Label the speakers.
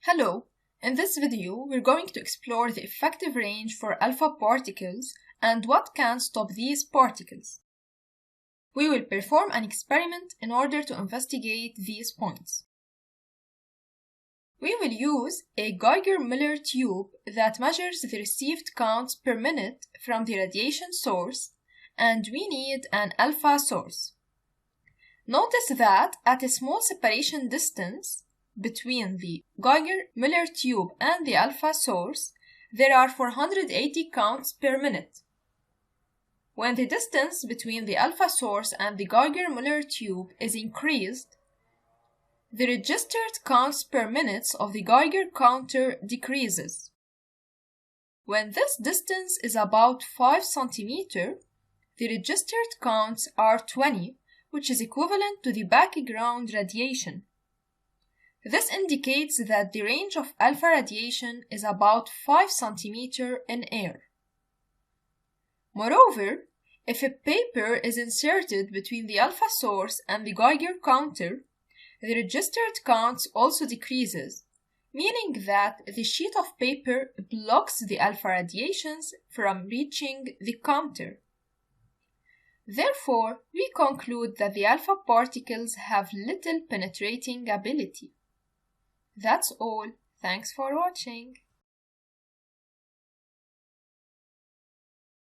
Speaker 1: Hello! In this video, we're going to explore the effective range for alpha particles and what can stop these particles. We will perform an experiment in order to investigate these points. We will use a Geiger-Müller tube that measures the received counts per minute from the radiation source, and we need an alpha source. Notice that at a small separation distance between the Geiger-Müller tube and the alpha source, there are 480 counts per minute. When the distance between the alpha source and the Geiger-Müller tube is increased, the registered counts per minute of the Geiger counter decreases. When this distance is about 5 cm, the registered counts are 20, which is equivalent to the background radiation. This indicates that the range of alpha radiation is about 5 cm in air. Moreover, if a paper is inserted between the alpha source and the Geiger counter, the registered counts also decreases, meaning that the sheet of paper blocks the alpha radiations from reaching the counter. Therefore, we conclude that the alpha particles have little penetrating ability. That's all. Thanks for watching.